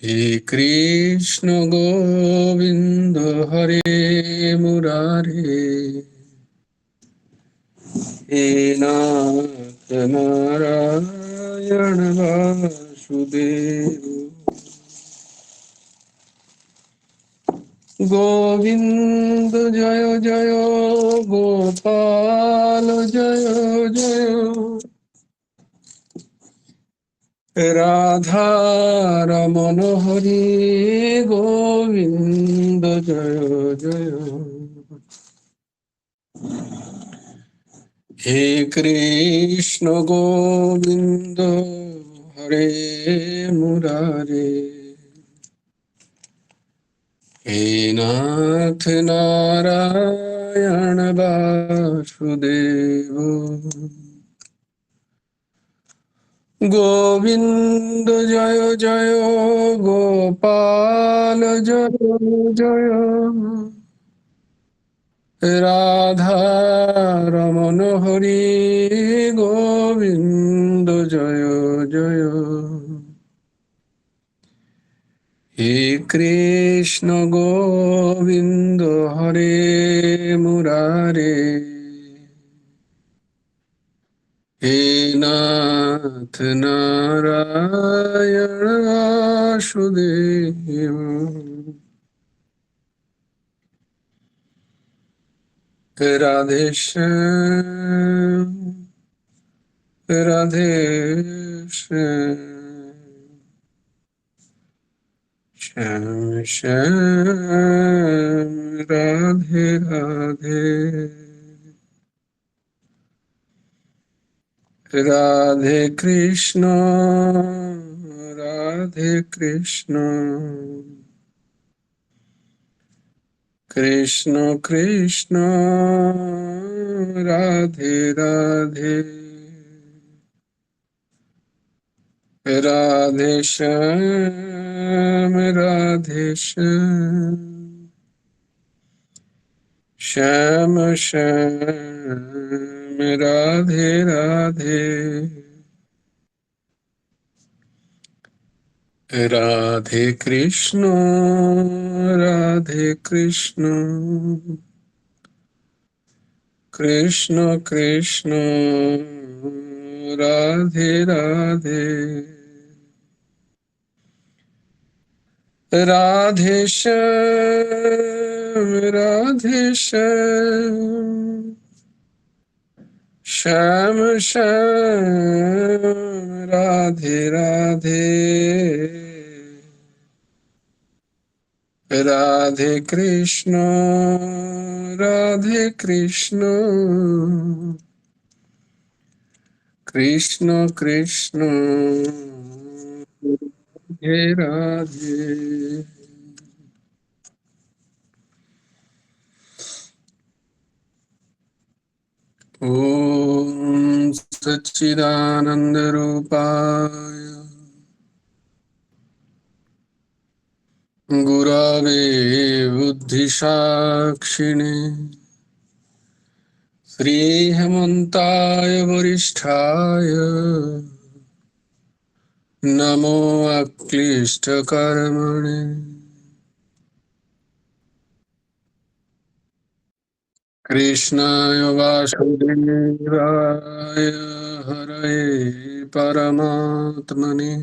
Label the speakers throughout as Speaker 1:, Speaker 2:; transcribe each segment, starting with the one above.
Speaker 1: হে কৃষ্ণ গোবিন্দ হরে মুরারে, হে নাথ নারায়ণ বাসুদেব, গোবিন্দ জয় জয় গোপাল জয় জয়, রাধা রমণ হরি গোবিন্দ জয় জয়, হে কৃষ্ণ গোবিন্দ হরে মুরারে, হে নাথ নারায়ণ বাসুদেব, গোবিন্দ জয় জয় গোপাল জয় জয়, রাধা রমণ হরি গোবিন্দ জয় জয়, হে কৃষ্ণ গোবিন্দ হরে মুরারে, হে নাথ নারায়ণ বাসুদেব, রাধে শ্যাম রাধে শ্যাম, শ্যাম শ্যাম রাধে রাধে, রাধে কৃষ্ণ রাধে কৃষ্ণ, কৃষ্ণ কৃষ্ণ রাধে রাধে, রাধে শ্যাম রাধে শ্যাম, শ্যাম শ্যাম রাধে রাধে, রাধে কৃষ্ণ রাধে কৃষ্ণ, কৃষ্ণ কৃষ্ণ রাধে রাধে, রাধে শ্যাম রাধে শ্যাম, শ্যাম শ্যাম রাধে রাধে, রাধে কৃষ্ণ রাধে কৃষ্ণ, কৃষ্ণ কৃষ্ণ হে রাধে। ॐ सच्चिदानन्दरूपाय गुरवे बुद्धिसाक्षिणे श्रीहेमन्ताय वरिष्ठाय नमो अक्लिष्टकर्मणे, कृष्णाय वासुदेवाय हरये परमात्मने,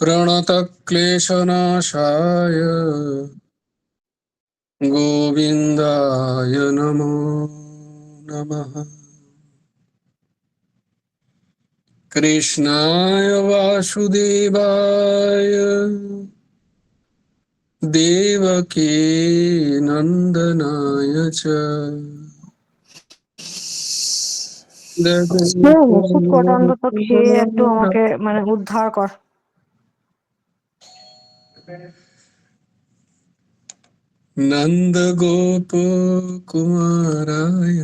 Speaker 1: प्रणतक्लेशनाशाय गोविन्दाय नमो नमः। कृष्णाय वासुदेवाय देवकी नन्दनाय च
Speaker 2: ওষুধ কটা অন্তত খেয়ে একটু আমাকে মানে উদ্ধার কর।
Speaker 1: नन्द गोप कुमाराय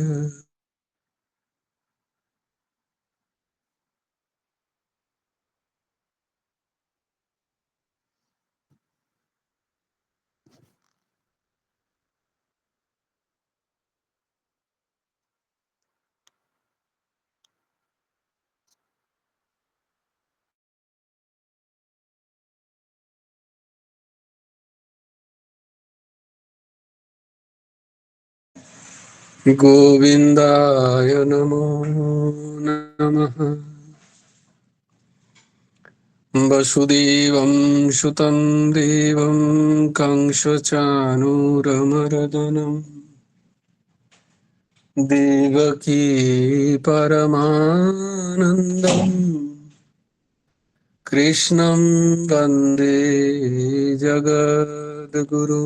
Speaker 1: गोविन्दाय नमो नमः। वसुदेवं सुतं देवं कंसचाणूरमर्दनं देवकी परमानन्दम् कृष्णं वन्दे जगद्गुरु।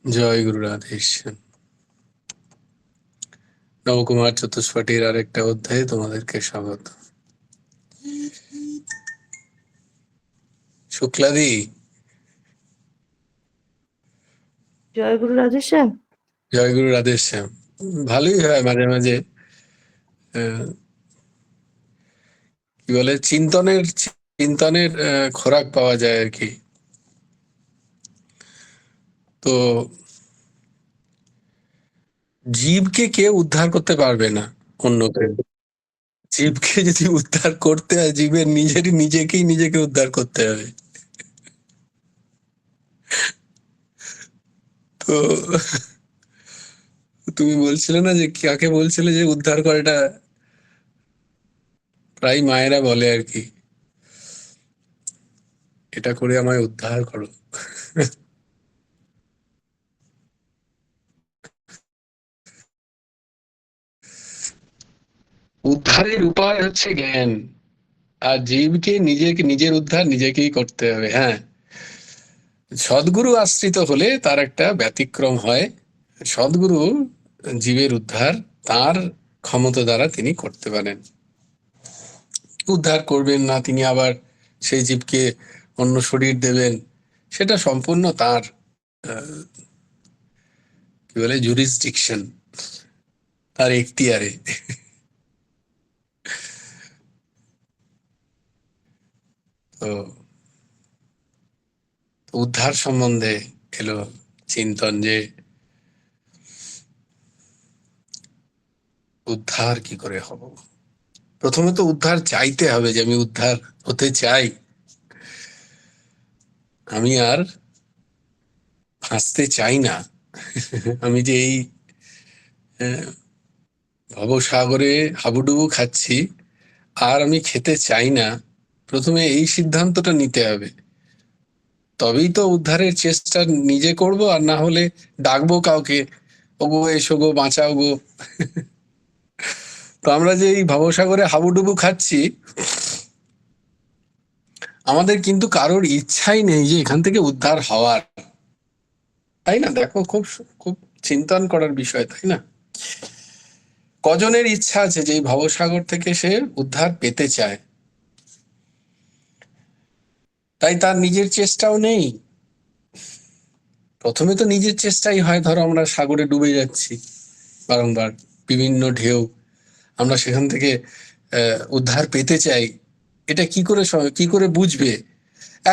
Speaker 1: জয় গুরু রাধেশ্যাম। নবকুমার চতুষ্পাঠীর আরেকটা অধ্যায়ে তোমাদেরকে স্বাগত। শুক্লাদি,
Speaker 2: জয় গুরু রাধেশ্যাম।
Speaker 1: জয় গুরু রাধেশ্যাম। ভালোই হয় মাঝে মাঝে কি বলে চিন্তনের চিন্তনের খোরাক পাওয়া যায় আর কি। তো জীবকে কেউ উদ্ধার করতে পারবে না, অন্য কেউ। জীবকে যদি উদ্ধার করতে হয়, জীবের নিজেকেই নিজেকে উদ্ধার করতে হবে। তো তুমি বলছিলে না যে কাকে বলছিলে যে উদ্ধার করে, এটা প্রায় মায়েরা বলে আর কি, এটা করে আমায় উদ্ধার করো। উদ্ধারের উপায় হচ্ছে জ্ঞান, আর জীবকে নিজের উদ্ধার নিজেকেই করতে হবে। হ্যাঁ, সদ্গুরু আশ্রিত হলে তার একটা ব্যতিক্রম হয়। সদ্গুরু জীবের উদ্ধার তার ক্ষমতা দ্বারা তিনি করতে পারেন। উদ্ধার করবেন না, তিনি আবার সেই জীবকে অন্য শরীর দেবেন, সেটা সম্পূর্ণ তার কি বলে জুরিসডিকশন, তার এখতিয়ারে। তো উদ্ধার সম্বন্ধে এলো চিন্তন, যে উদ্ধার কি করে হব। প্রথমে তো উদ্ধার চাইতে হবে, যে আমি উদ্ধার হতে চাই, আমি আর ভাসতে চাই না। আমি যে এই ভবসাগরে হাবুডুবু খাচ্ছি, আর আমি খেতে চাই না। প্রথমে এই সিদ্ধান্তটা নিতে হবে, তবেই তো উদ্ধারের চেষ্টা নিজে করব, আর না হলে ডাকবো কাউকে, ওগো এসো গো, বাঁচাও গো। তো আমরা যে এই ভবসাগরে হাবুডুবু খাচ্ছি, আমাদের কিন্তু কারোর ইচ্ছাই নেই যে এখান থেকে উদ্ধার হওয়ার, তাই না? দেখো, খুব খুব চিন্তন করার বিষয়, তাই না? কজনের ইচ্ছা আছে যে এই ভবসাগর থেকে সে উদ্ধার পেতে চায়, তাই তার নিজের চেষ্টাও নেই। প্রথমে তো নিজের চেষ্টাই হয়। ধরো আমরা সাগরে ডুবে যাচ্ছি বারংবার, বিভিন্ন ঢেউ, আমরা সেখান থেকে উদ্ধার পেতে চাই। এটা কি করে বুঝবে?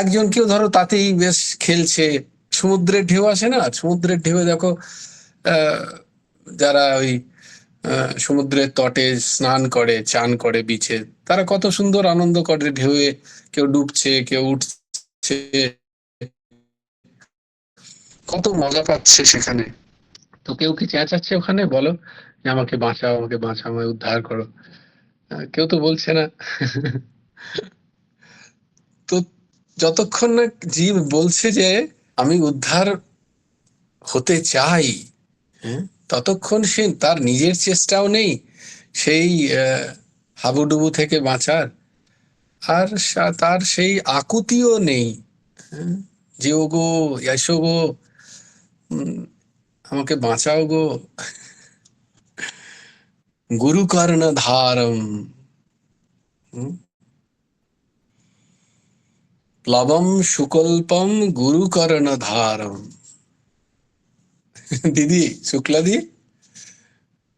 Speaker 1: একজন কেউ ধরো তাতেই বেশ খেলছে, সমুদ্রের ঢেউ আসে না, সমুদ্রের ঢেউয়ে দেখো যারা ওই সমুদ্রের তটে স্নান করে, চান করে বিচে, তারা কত সুন্দর আনন্দ করে ঢেউয়ে, কেউ ডুবছে, কেউ উঠছে, কত মজা পাচ্ছে সেখানে। তো কেউ কি চেঁচাচ্ছে ওখানে, বলো যে আমাকে বাঁচাও, আমাকে বাঁচাও, আমায় উদ্ধার করো? কেউ তো বলছে না। তো যতক্ষণ না জীব বলছে যে আমি উদ্ধার হতে চাই, ততক্ষণ সে তার নিজের চেষ্টাও নেই সেই হাবুডুবু থেকে বাঁচার, আর তার সেই আকুতিও নেই যে ও গো এসো গো, আমাকে বাঁচাও গো। গুরু কর্ণধারম প্লবম সুকল্পম গুরু কর্ণধারম। দিদি, শুক্লাদি,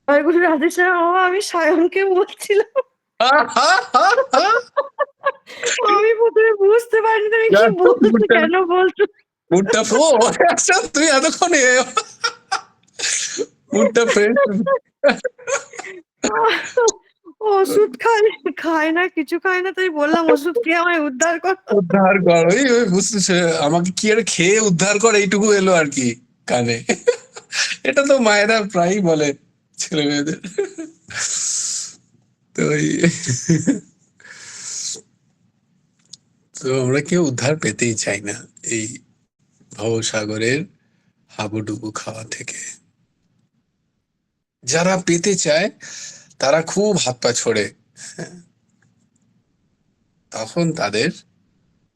Speaker 2: জয় গুরু রাধেশ্যাম। ও আমি সায়নকে বলছিলাম। আমি প্রথমে বুঝতে পারিনি তুমি কি বলছো, কেন বলছো।
Speaker 1: মুডটা আচ্ছা, তুই এতক্ষণে মুডটা ফ্রেশ।
Speaker 2: ওষুধ খায়, খায় না, কিছু খায় না, তাই বললাম ওষুধ খেয়ে আমায় উদ্ধার কর।
Speaker 1: উদ্ধার কর, ওই বুঝতেছে আমাকে কি আর খেয়ে উদ্ধার কর, এইটুকু এলো আর কি কানে। এটা তো মায়েরা প্রায়ই বলে ছেলে মেয়েদের। তো তো আমরা কেউ উদ্ধার পেতেই চাই না এই ভবসাগরের হাবুডুবু খাওয়া থেকে। যারা পেতে চায় তারা খুব হাত পা ছড়ে, তখন তাদের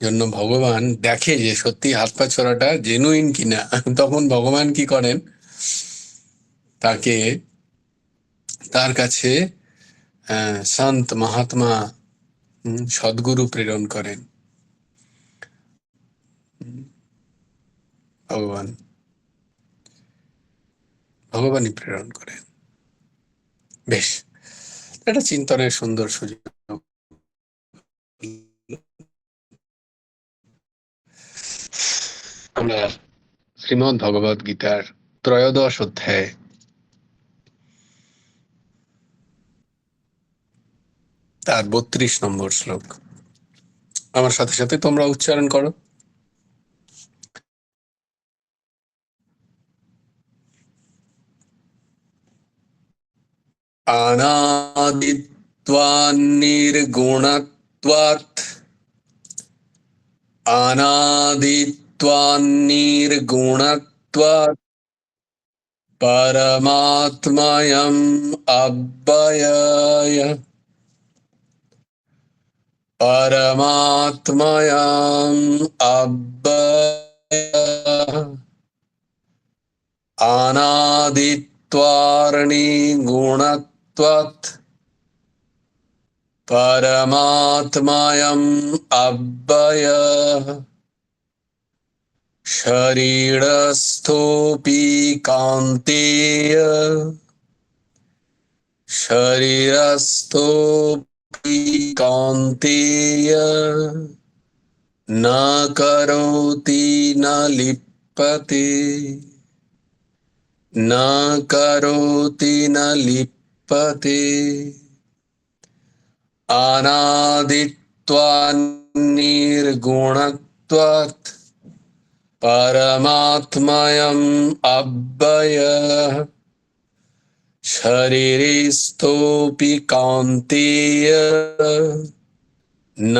Speaker 1: জন্য ভগবান দেখে যে সত্যি হাত পা ছড়াটা জেনুইন কিনা। তখন ভগবান কি করেন, তাকে তার কাছে সন্ত মহাত্মা সদ্গুরু প্রেরণ করেন ভগবান, ভগবানই প্রেরণ করেন। বেশ, এটা চিন্তনের সুন্দর সুযোগ। আমরা শ্রীমদ্ ভগবদ গীতার 13 অধ্যায় তার 32 নম্বর শ্লোক আমার সাথে সাথে তোমরা উচ্চারণ করো। अनादित्वान् निर्गुणत्वात्, अनादित्वान् निर्गुणत्वात् परमात्मयम् अव्यय, परमात्मयम् अव्यय, अनादित्वार्निगुणत्वात् परमात्मयम् अव्ययः, शरीरस्थोऽपि कान्तेय, शरीरस्थोऽपि कान्तेय, न करोति न लिप्यते, न करोति न लिप्यते, अनादित्वान्निर्गुणत्वात् परमात्मयम् अव्ययः, शरीरस्थोऽपि कान्तेय, न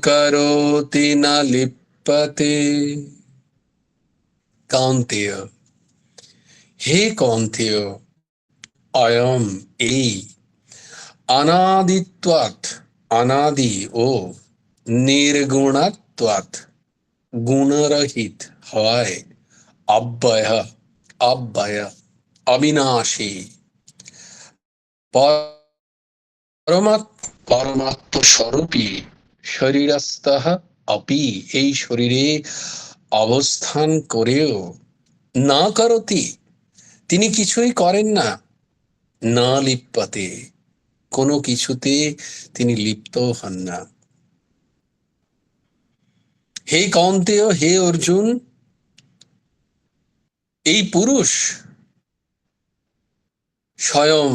Speaker 1: करोति न लिप्यते। कान्तेय, हे कान्तेय, अयम এই अनादित्वात्, अनादि ও निर्गुणत्वात्, गुणरहित हवाय, अव्यय, अव्यय अविनाशी, পরমাত্ম স্বরূপী, শরীরস্থ অপি, এই শরীরে অবস্থান করেও, না করতি, তিনি কিছুই করেন না, না লিপ্যতে, কোনো কিছুতে তিনি লিপ্ত হন না। হে কৌন্তেয়, হে অর্জুন, এই পুরুষ স্বয়ং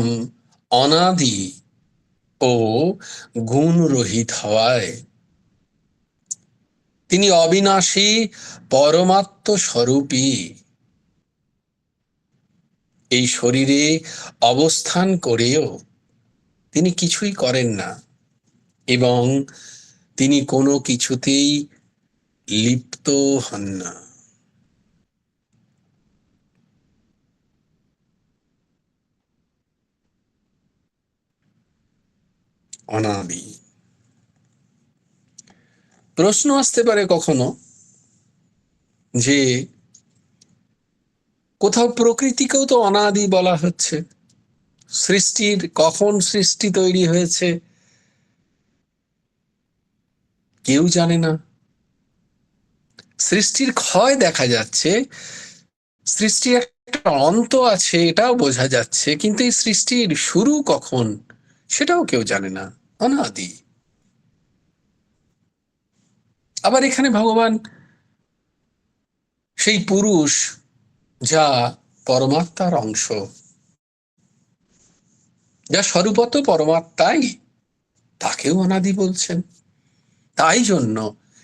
Speaker 1: অনাদি ও গুণরহিত হওয়ায় তিনি অবিনাশী পরমাত্ম স্বরূপী, এই শরীরে অবস্থান করেও তিনি কিছুই করেন না এবং তিনি কোনো কিছুতেই লিপ্ত হন না। অনাদি। প্রশ্ন আসতে পারে কখনো যে কোথাও প্রকৃতিকেও তো অনাদি বলা হচ্ছে, সৃষ্টির কখন সৃষ্টি তৈরি হয়েছে কেউ জানে না, সৃষ্টির ক্ষয় দেখা যাচ্ছে, সৃষ্টির একটা অন্ত আছে এটাও বোঝা যাচ্ছে, কিন্তু এই সৃষ্টির শুরু কখন সেটাও কেউ জানে না, অনাদি। আবার এখানে ভগবান সেই পুরুষ, যা পরমাত্মার অংশ, যা স্বরূপত পরমাত্মাই, তাকেও অনাদি বলছেন। তাই জন্য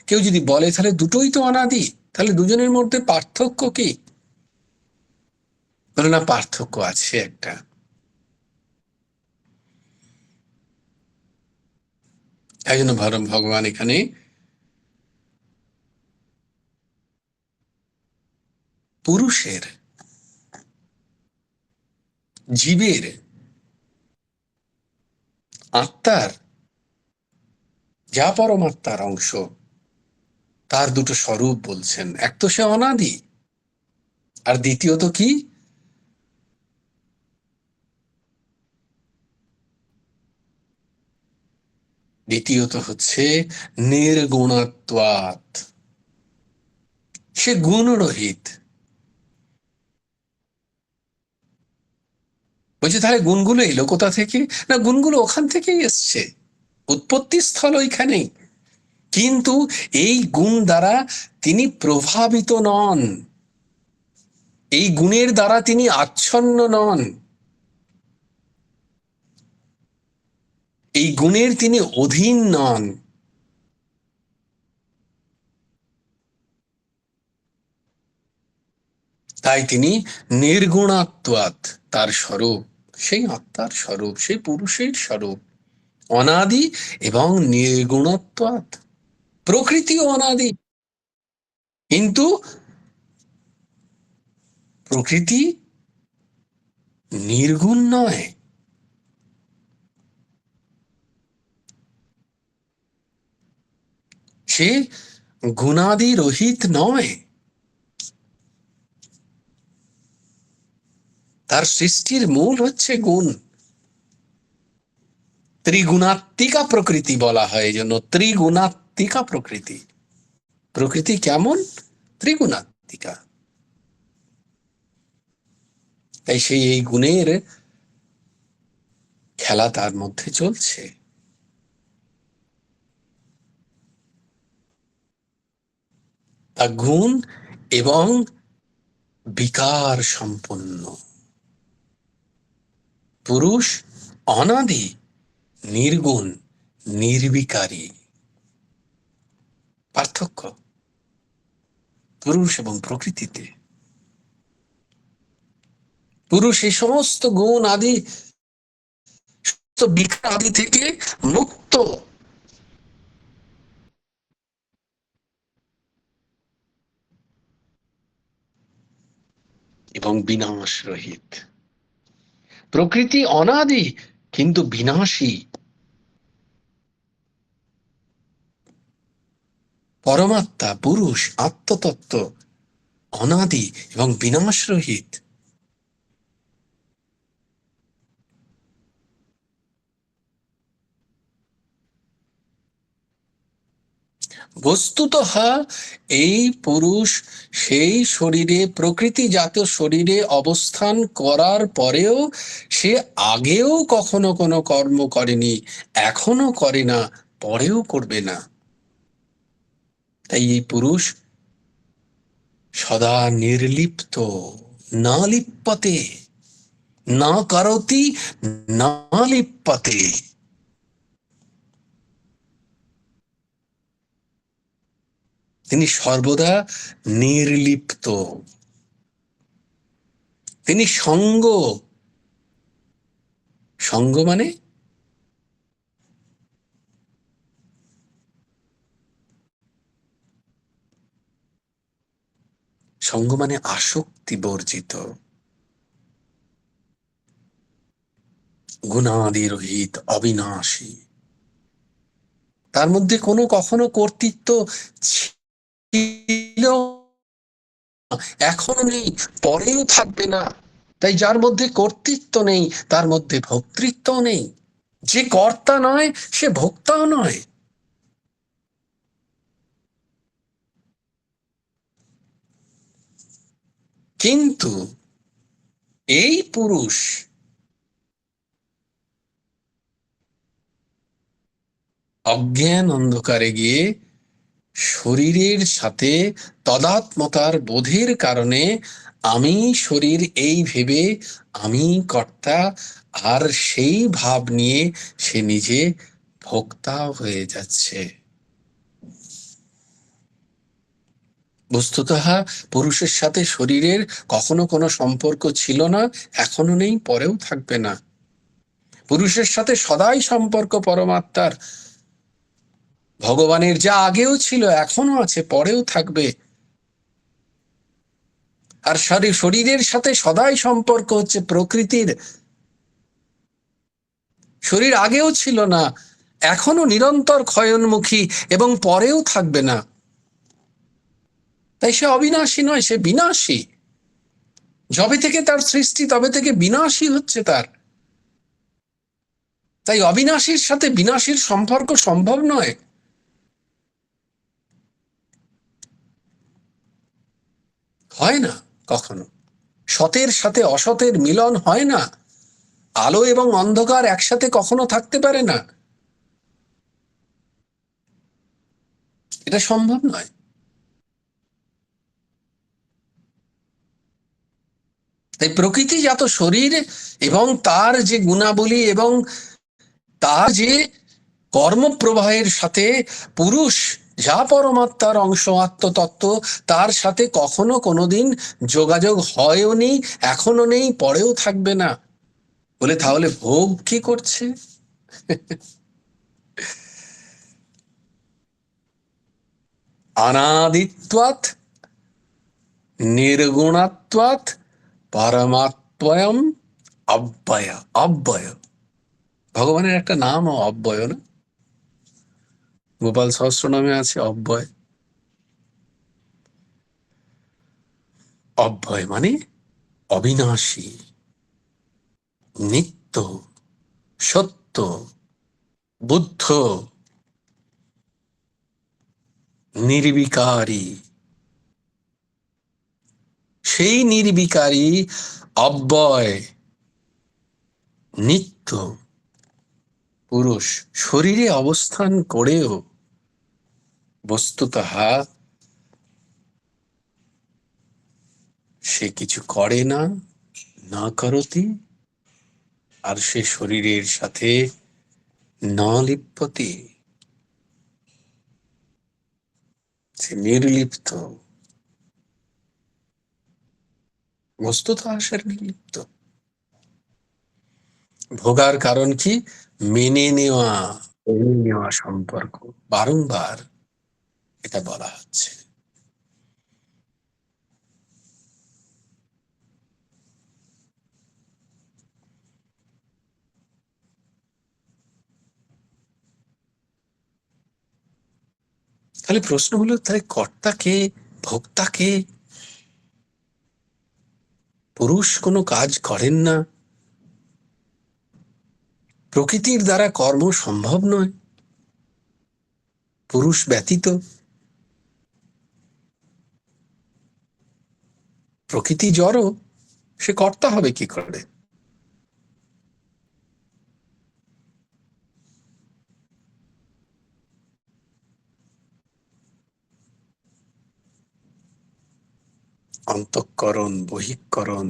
Speaker 1: কেউ যদি বলে তাহলে দুটোই তো অনাদি, তাহলে দুজনের মধ্যে পার্থক্য কি? বলে না, পার্থক্য আছে একটা। তাই জন্য ভগবান এখানে পুরুষের, জীবের, আত্মার, যা পরমাত্মার অংশ, তার দুটো স্বরূপ বলছেন। এক তো সে অনাদি, আর দ্বিতীয়ত কি? দ্বিতীয়ত হচ্ছে নির্গুণত্বাৎ, সে গুণরহিত। বলছে তাহলে গুণগুলো এলো কোথা থেকে? না, গুণগুলো ওখান থেকেই এসছে, উৎপত্তি স্থল ওইখানেই। কিন্তু এই গুণ দ্বারা তিনি প্রভাবিত নন, এই গুণের দ্বারা তিনি আচ্ছন্ন নন, এই গুণের তিনি অধীন নন। তাই তিনি নির্গুণাত্মাৎ, তার স্বরূপ সেই আত্মার স্বরূপ, সেই পুরুষের স্বরূপ অনাদি এবং নির্গুণত্বাৎ। প্রকৃতিও অনাদি, কিন্তু প্রকৃতি নির্গুণ নয়। সে গুণাদি রহিত নয়। তার সৃষ্টির মূল হচ্ছে গুণ। ত্রিগুণাত্মিকা প্রকৃতি বলা হয়, এই জন্য ত্রিগুণাত্মিকা প্রকৃতি। প্রকৃতি কেমন? ত্রিগুণাত্মিকা। তাই সেই এই গুণের খেলা তার মধ্যে চলছে। তা গুণ এবং বিকার সম্পন্ন। পুরুষ অনাদি, নির্গুণ, নির্বিকারী। পার্থক্য পুরুষ এবং প্রকৃতিতে। পুরুষ এই সমস্ত গুণ আদি, বিকার আদি থেকে মুক্ত, এবং বিনাশ রহিত। প্রকৃতি অনাদি কিন্তু বিনাশী, পরমাত্মা পুরুষ আত্মতত্ত্ব অনাদি এবং বিনাশ রহিত। বস্তুতঃ এই পুরুষ সেই শরীরে, প্রকৃতিজাত শরীরে অবস্থান করার পরেও সে আগেও কখনো কোনো কর্ম করেনি, এখনো করে না, পরেও করবে না। তাই এই পুরুষ সদা নির্লিপ্ত, না লিপ্যতে, না করতি, না লিপ্যতে। তিনি সর্বদা নির্লিপ্ত। তিনি সঙ্গ, সঙ্গ মানে সঙ্গ মানে আসক্তি বর্জিত, গুণাদি রহিত, অবিনাশী। তার মধ্যে কোনো কখনো কর্তৃত্ব ছিল, এখনো নেই, পরেও থাকবে না। তাই যার মধ্যে কর্তৃত্ব নেই তার মধ্যে ভোক্তৃত্ব নেই। যে কর্তা নয় সে ভোক্তাও নয়। কিন্তু এই পুরুষ অজ্ঞান অন্ধকারে গিয়ে শরীরের সাথে তদাত্মতার বোধের কারণে আমি শরীর এই ভেবে আমি কর্তা, আর সেই ভাব নিয়ে সে নিজে ভোক্তা হয়ে যাচ্ছে। বস্তুতঃ পুরুষের সাথে শরীরের কখনো কোনো সম্পর্ক ছিল না, এখনো নেই, পরেও থাকবে না। পুরুষের সাথে সদাই সম্পর্ক পরমাত্মার। ভগবানের যা আগেও ছিল, এখনো আছে, পরেও থাকবে। আর শরীরের সাথে সদাই সম্পর্ক হচ্ছে প্রকৃতির। শরীর আগেও ছিল না, এখনো নিরন্তর ক্ষয়োন্মুখী, এবং পরেও থাকবে না। তাই সে অবিনাশী নয়, সে বিনাশী। যবে থেকে তার সৃষ্টি তবে থেকে বিনাশী হচ্ছে তার। তাই অবিনাশীর সাথে বিনাশীর সম্পর্ক সম্ভব নয়। হয় না কখনো। সতের সাথে অসতের মিলন হয় না। আলো এবং অন্ধকার একসাথে কখনো থাকতে পারে না, এটা সম্ভব নয়। তাই প্রকৃতিজাত শরীর এবং তার যে গুণাবলী এবং তার যে কর্মপ্রবাহের সাথে পুরুষ যা পরমাত্মার অংশ, আত্মতত্ত্ব, তার সাথে কখনো কোনোদিন যোগাযোগ হয়ও নি, এখনো নেই, পরেও থাকবে না। বলে তাহলে ভোগ কি করছে? অনাদিত্বাৎ নির্গুণাত্বাৎ পরমাত্ময়ম অব্যয়। অব্যয় ভগবানের একটা নাম, অব্যয় না? গোপাল সহস্র নামে আছে অব্যয়। অব্যয় মানে অবিনাশী, নিত্য, সত্য, বুদ্ধ, নির্বিকারী। সেই নির্বিকারী অব্যয় নিত্য পুরুষ শরীরে অবস্থান করেও বস্তুতঃ সে কিছু করে না, না করতি, আর সে শরীরের সাথে না লিপ্যতি, সে নির্লিপ্ত। বস্তুতঃ সে নির্লিপ্ত। ভোগার কারণ কি? মেনে নেওয়া, মেনে নেওয়া সম্পর্ক। বারংবার এটা বলা হচ্ছে। তাহলে প্রশ্ন হলো, তাহলে কর্তা কে, ভোক্তা কে? পুরুষ কোনো কাজ করেন না, প্রকৃতির দ্বারা কর্ম সম্ভব নয় পুরুষ ব্যতীত। প্রকৃতি জড়, সে কর্তা হবে কি করে? অন্তঃকরণ, বহিঃকরণ,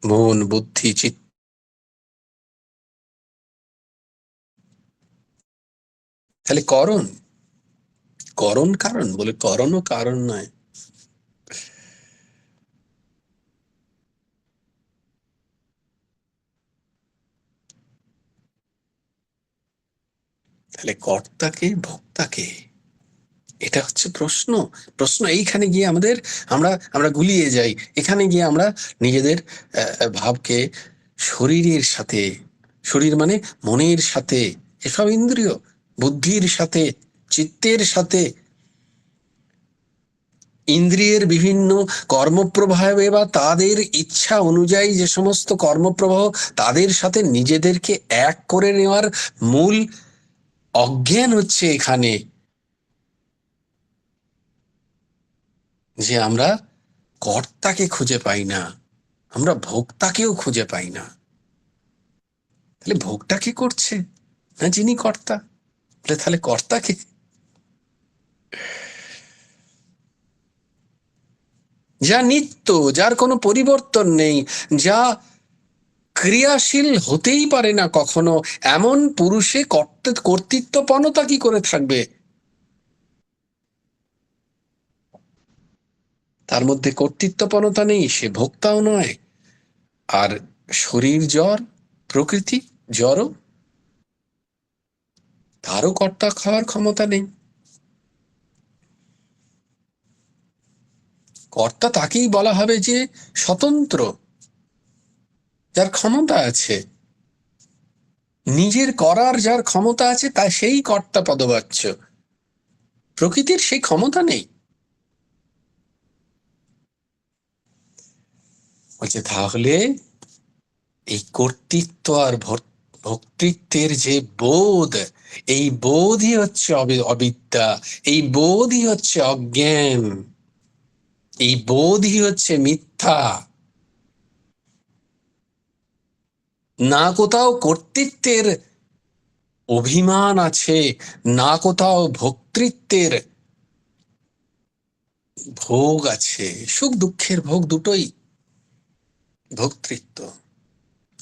Speaker 1: মন, বুদ্ধি, চিত্ত, তাহলে করণ। করণ কারণ বলে, করণও কারণ নয়। তাহলে কর্তাকে, ভোক্তাকে, এটা হচ্ছে প্রশ্ন। প্রশ্ন এইখানে গিয়ে আমাদের আমরা আমরা গুলিয়ে যাই। এখানে গিয়ে আমরা নিজেদের ভাবকে শরীরের সাথে, শরীর মানে মনের সাথে, এসব ইন্দ্রিয়, বুদ্ধির সাথে, চিত্তের সাথে, ইন্দ্রিয়ের বিভিন্ন কর্মপ্রবাহে বা তাদের ইচ্ছা অনুযায়ী যে সমস্ত কর্মপ্রবাহ, তাদের সাথে নিজেদেরকে এক করে নেওয়ার মূল অজ্ঞান হচ্ছে এখানে, যে আমরা কর্তাকে খুঁজে পাই না, আমরা ভোক্তাকেও খুঁজে পাই না। তাহলে ভোগটা কি করছে? না, যিনি কর্তা। তাহলে কর্তা কে? যা নিত্য, যার কোনো পরিবর্তন নেই, যা ক্রিয়াশীল হতেই পারে না কখনো। এমন পুরুষে কর্তৃত্বপনতা কি করে থাকবে? তার মধ্যে কর্তৃত্বপনতা নেই, সে ভোক্তাও নয়। আর শরীর জ্বর, প্রকৃতি জড়, তারও কর্তা খাওয়ার ক্ষমতা নেই। কর্তা তাকেই বলা হবে যে স্বতন্ত্র, যার ক্ষমতা আছে, নিজের করার যার ক্ষমতা আছে, তা সেই কর্তা পদবাচ্য। প্রকৃতির সেই ক্ষমতা নেই। বলছে তাহলে এই কর্তৃত্ব আর ভোক্তৃত্বের যে বোধ, এই বোধই হচ্ছে অবিদ্যা, এই বোধই হচ্ছে অজ্ঞান, এই বোধই হচ্ছে মিথ্যা। না কোথাও কর্তৃত্বের অভিমান আছে, না কোথাও ভোক্তৃত্বের ভোগ আছে। সুখ দুঃখের ভোগ দুটোই ভোক্তৃত্ব,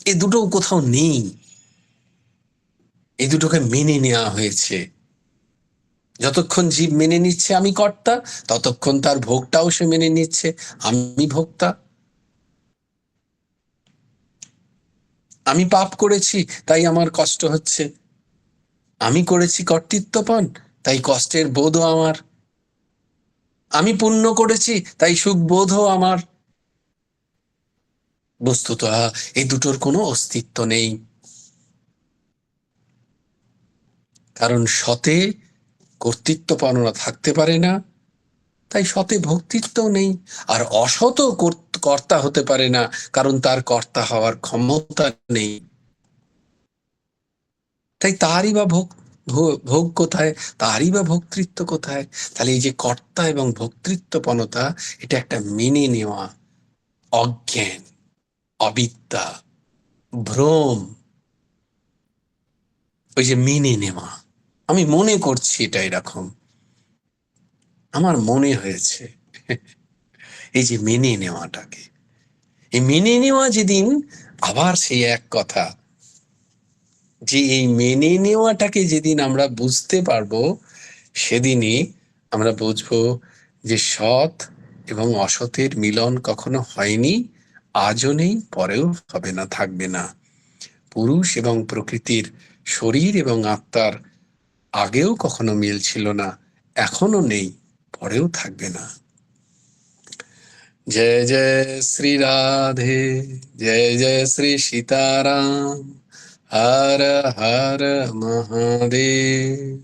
Speaker 1: এ দুটো কোথাও নেই। এই দুটোকে মেনে নেওয়া হয়েছে। যতক্ষণ জীব মেনে নিচ্ছে আমি কর্তা, ততক্ষণ তার ভোগটাও সে মেনে নিচ্ছে আমি ভোক্তা। আমি পাপ করেছি তাই আমার কষ্ট হচ্ছে, আমি করেছি কর্তৃত্বপন তাই কষ্টের বোধও আমার, আমি পুণ্য করেছি তাই সুখ বোধও আমার। বস্তুত এই দুটোর কোনো অস্তিত্ব নেই। কারণ সতে কর্তৃত্বপনতা থাকতে পারে না, তাই সতে ভোক্তৃত্বও নেই। আর অসত কর্তা হতে পারে না, কারণ তার কর্তা হওয়ার ক্ষমতা নেই। তাই তারই বা ভোগ কোথায়, তারই বা ভোক্তৃত্ব কোথায়? তাহলে এই যে কর্তা এবং ভোক্তৃত্বপনতা, এটা একটা মেনে নেওয়া অজ্ঞান, অবিদ্যা, ভ্রম। ওই যে মেনে নেওয়া, আমি মনে করছি এটা এরকম, আমার মনে হয়েছে, এই যে মেনে নেওয়াটাকে, এই মেনে নেওয়া যেদিন, আবার সেই এক কথা, যে এই মেনে নেওয়াটাকে যেদিন আমরা বুঝতে পারবো, সেদিনই আমরা বুঝবো যে সৎ এবং অসতের মিলন কখনো হয়নি, আজও নেই, পরেও হবে না, থাকবে না। পুরুষ এবং প্রকৃতির, শরীর এবং আত্মার আগেও কখনো মিল ছিল না, এখনো নেই, পরেও থাকবে না। जय जय श्री राधे, जय जय श्री सीताराम, हर हर महादेव।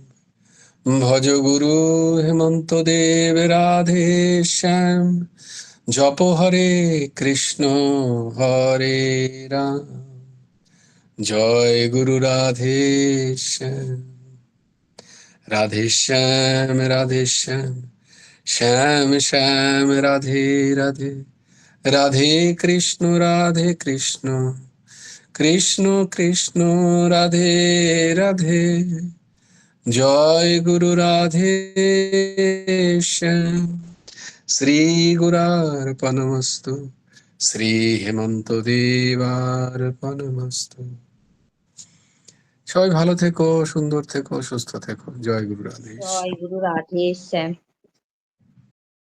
Speaker 1: भज गुरु हेमंत देव राधे श्याम, जप हरे कृष्ण हरे राम, जय गुरु राधे श्याम। राधे श्याम राधे श्याम, श्याम श्याम राधे राधे, राधे कृष्ण कृष्ण कृष्ण राधे राधे। जय गुरु राधे श्याम। श्री गुरार्पणमस्तु, श्री হেমন্ত দেবার্পণমস্তু। সবাই ভালো থেকো, সুন্দর থেকো, সুস্থ থেকো। জয় গুরু রাধে।
Speaker 2: জয় গুরু রাধে শ্যাম।